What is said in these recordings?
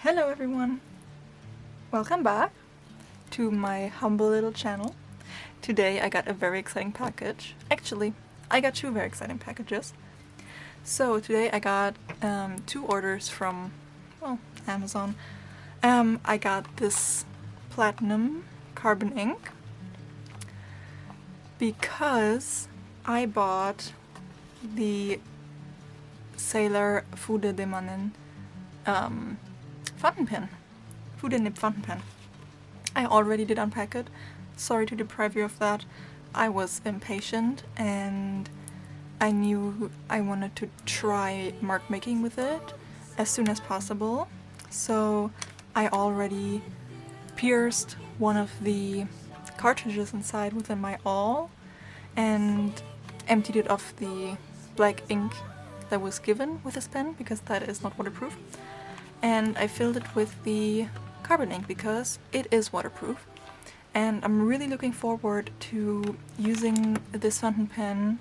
Hello everyone! Welcome back to my humble little channel. Today I got a very exciting package. Actually, I got two very exciting packages. So today I got two orders from, well, Amazon. I got this platinum carbon ink because I bought the Sailor Fude de Mannen fountain pen. Fude nib fountain pen. I already did unpack it. Sorry to deprive you of that. I was impatient and I knew I wanted to try mark making with it as soon as possible. So I already pierced one of the cartridges inside within my awl and emptied it of the black ink that was given with this pen because that is not waterproof. And I filled it with the carbon ink because it is waterproof. And I'm really looking forward to using this fountain pen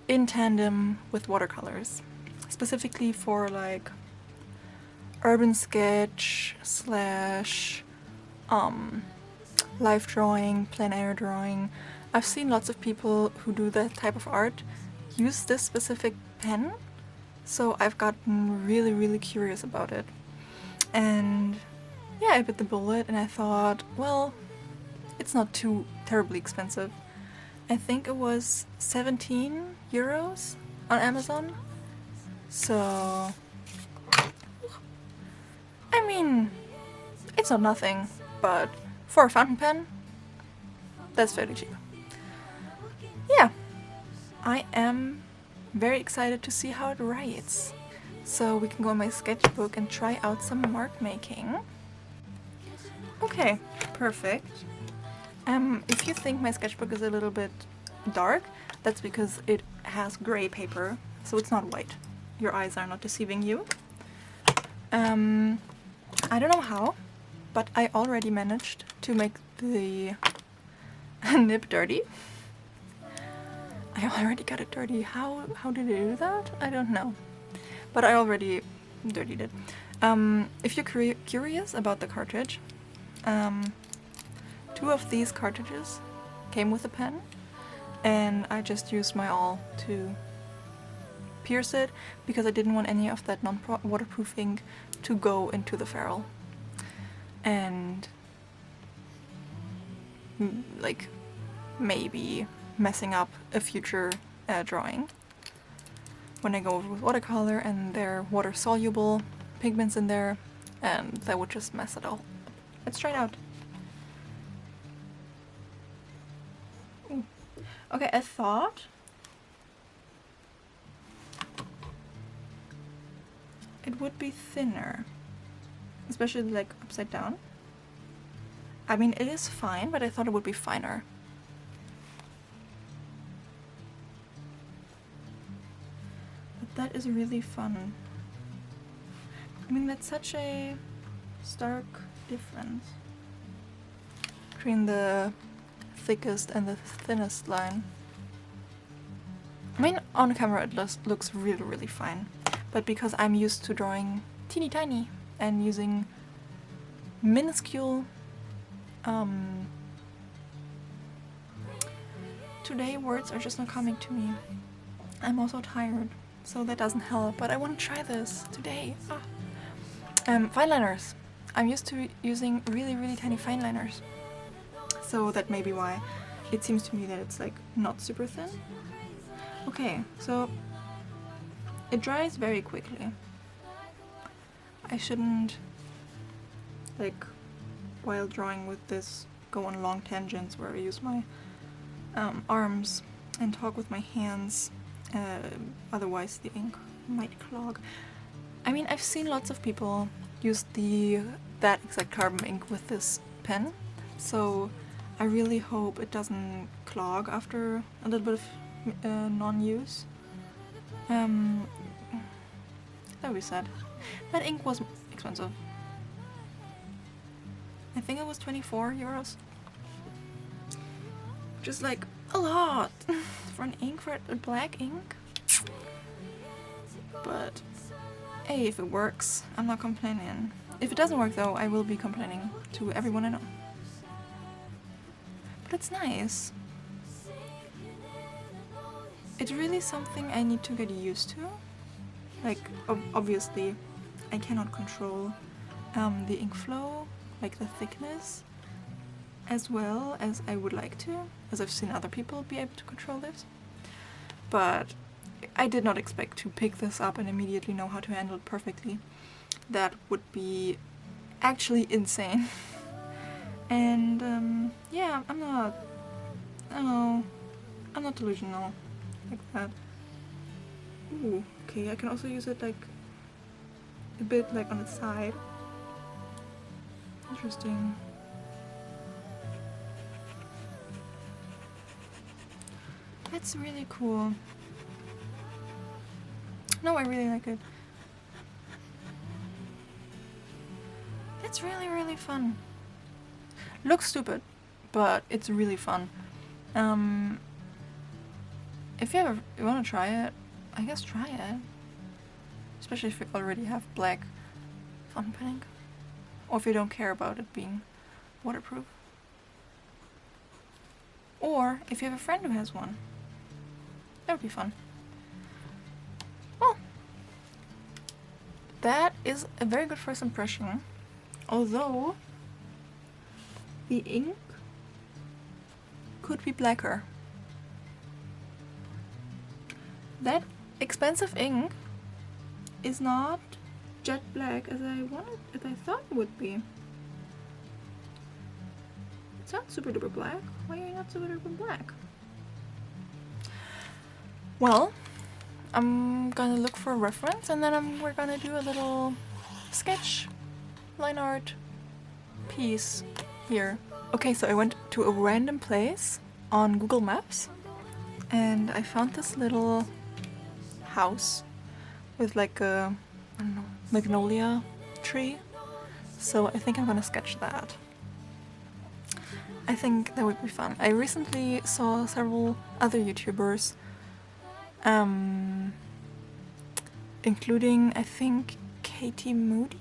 in tandem with watercolors. Specifically for like urban sketch slash life drawing, plein air drawing. I've seen lots of people who do that type of art use this specific pen. So I've gotten really curious about it. And yeah, I bit the bullet and I thought, well, it's not too terribly expensive. I think it was 17 euros on Amazon. So, I mean, it's not nothing, but for a fountain pen, that's fairly cheap. Yeah, I am very excited to see how it writes. So we can go in my sketchbook and try out some mark making. Okay, perfect. If you think my sketchbook is a little bit dark, that's because it has gray paper, so it's not white. Your eyes are not deceiving you. I don't know how, but I already managed to make the nib dirty. I already got it dirty. How did I do that? I don't know. But I already dirtied it. If you're curious about the cartridge, two of these cartridges came with a pen, and I just used my awl to pierce it because I didn't want any of that non-waterproof ink to go into the ferrule and like maybe messing up a future drawing. When I go over with watercolor and they're water soluble pigments in there, and that would just mess it all. Let's try it out. Ooh. Okay, I thought it would be thinner, especially like upside down. I mean, it is fine, but I thought it would be finer. That is really fun. I mean, that's such a stark difference between the thickest and the thinnest line. I mean, on camera it looks really fine, but because I'm used to drawing teeny tiny and using minuscule today words are just not coming to me. I'm also tired, so that doesn't help, but I want to try this today. Fine liners. I'm used to using really tiny fine liners, so that may be why it seems to me that it's like not super thin. Okay, so it dries very quickly. I shouldn't, like, while drawing with this, go on long tangents where I use my arms and talk with my hands. Otherwise the ink might clog. I mean, I've seen lots of people use that exact carbon ink with this pen, so I really hope it doesn't clog after a little bit of non-use. That would be sad. That ink was expensive. I think it was 24 euros. Just like a lot for an ink, for a black ink. But hey, if it works, I'm not complaining. If it doesn't work though, I will be complaining to everyone I know. But it's nice. It's really something I need to get used to. Like, obviously, I cannot control the ink flow, like the thickness, as well as I would like to, as I've seen other people be able to control this. But I did not expect to pick this up and immediately know how to handle it perfectly. That would be actually insane. And yeah, I'm not delusional like that. Ooh, okay, I can also use it like a bit like on the side. Interesting. That's really cool. No, I really like it. It's really, really fun. Looks stupid, but it's really fun. If you want to try it, I guess try it. Especially if you already have black fountain pen ink. Or if you don't care about it being waterproof. Or if you have a friend who has one. That would be fun. Well, that is a very good first impression. Although the ink could be blacker. That expensive ink is not jet black as I thought it would be. It's not super duper black. Why are you not super duper black? Well, I'm gonna look for a reference and then we're gonna do a little sketch, line art piece here. Okay, so I went to a random place on Google Maps and I found this little house with like a, I don't know, magnolia tree. So I think I'm gonna sketch that. I think that would be fun. I recently saw several other YouTubers, including I think Katie Moody,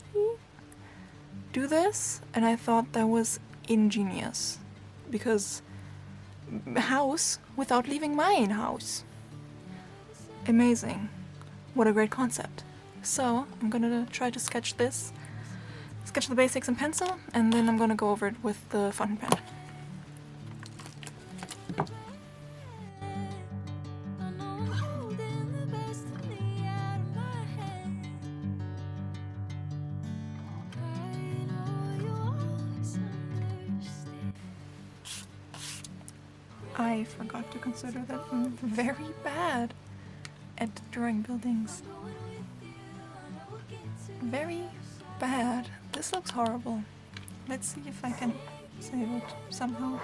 do this, and I thought that was ingenious because house without leaving my own house. Amazing. What a great concept. So I'm gonna try to sketch this, sketch the basics in pencil, and then I'm gonna go over it with the fountain pen. I forgot to consider that I'm very bad at drawing buildings. Very bad. This looks horrible. Let's see if I can save it somehow.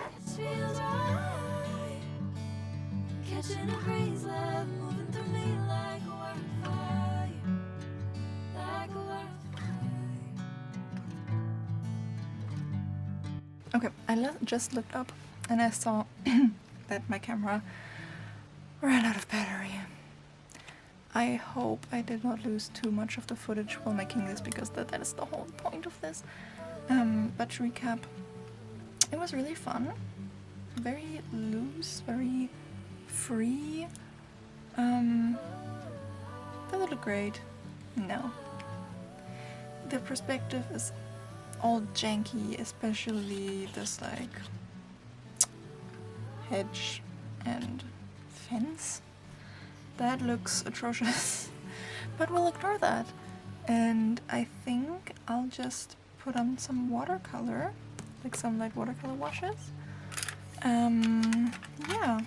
Okay, I just looked up and I saw that my camera ran out of battery. I hope I did not lose too much of the footage while making this because that is the whole point of this. But to recap, it was really fun, very loose, very free. Does it look great? No. The perspective is all janky, especially this like hedge and fence. That looks atrocious, but we'll ignore that. And I think I'll just put on some watercolor, like some light watercolor washes. Yeah.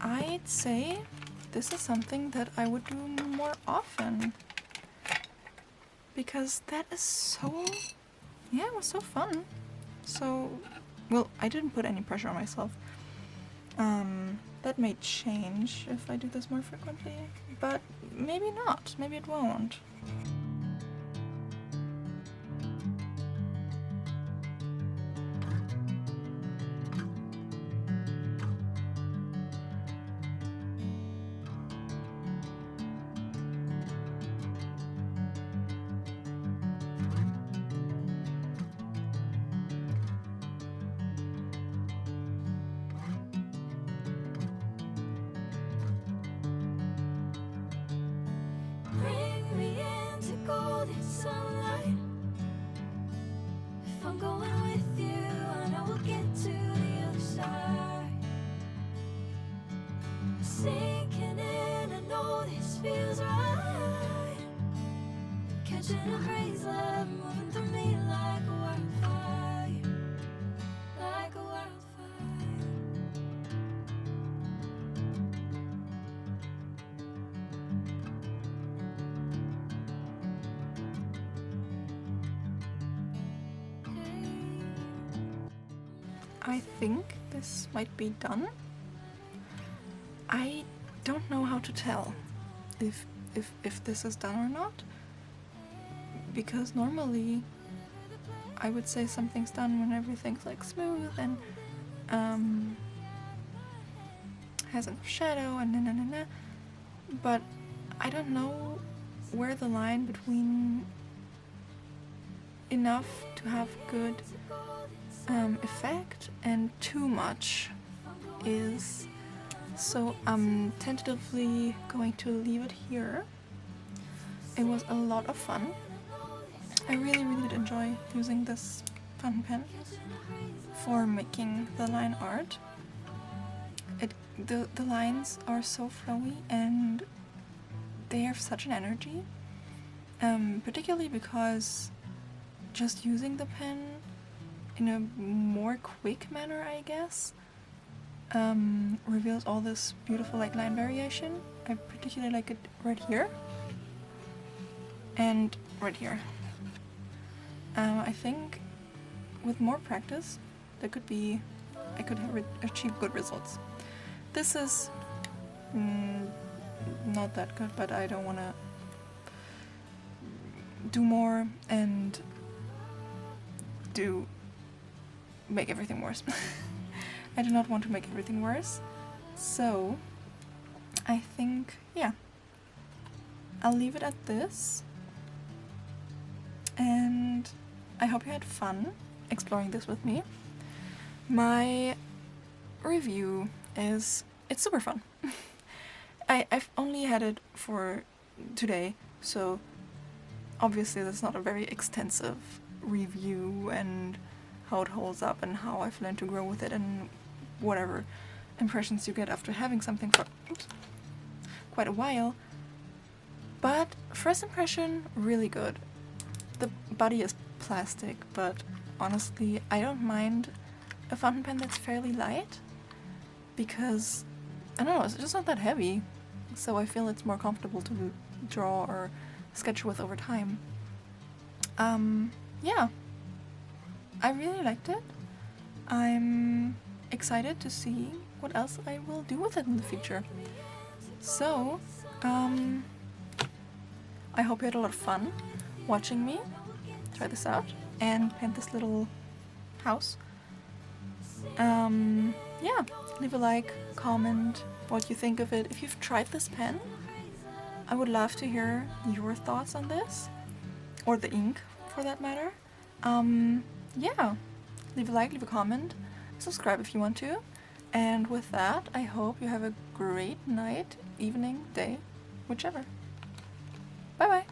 I'd say this is something that I would do more often. Because that is so, yeah, it was so fun. So, well, I didn't put any pressure on myself. That may change if I do this more frequently, but maybe not, maybe it won't. turn me into golden sunlight. If I'm going with you, I know we'll get to the other side. Sinking in, I know this feels right. Catching a breeze, love moving through me like a wildfire, like a wildfire. I think this might be done. I don't know how to tell if this is done or not, because normally I would say something's done when everything's like smooth and has enough shadow and na. But I don't know where the line between enough to have good effect and too much is. So I'm tentatively going to leave it here. It was a lot of fun. I really did enjoy using this fountain pen for making the line art. The lines are so flowy and they have such an energy, particularly because just using the pen in a more quick manner, I guess, reveals all this beautiful like line variation. I particularly like it right here and right here. I think with more practice I could achieve good results. This is not that good, but I don't want to do more and make everything worse. I do not want to make everything worse, so I think, yeah, I'll leave it at this, and I hope you had fun exploring this with me. My review is, it's super fun. I've only had it for today, so obviously that's not a very extensive review and how it holds up and how I've learned to grow with it and whatever impressions you get after having something for quite a while. But first impression, really good. The body is plastic, but honestly I don't mind a fountain pen that's fairly light because, I don't know, it's just not that heavy, so I feel it's more comfortable to draw or sketch with over time. Yeah, I really liked it. I'm excited to see what else I will do with it in the future. So, I hope you had a lot of fun watching me try this out and paint this little house. Yeah, leave a like, comment what you think of it. If you've tried this pen, I would love to hear your thoughts on this, or the ink for that matter. Yeah, leave a like, leave a comment, subscribe if you want to, and with that I hope you have a great night, evening, day, whichever. Bye bye!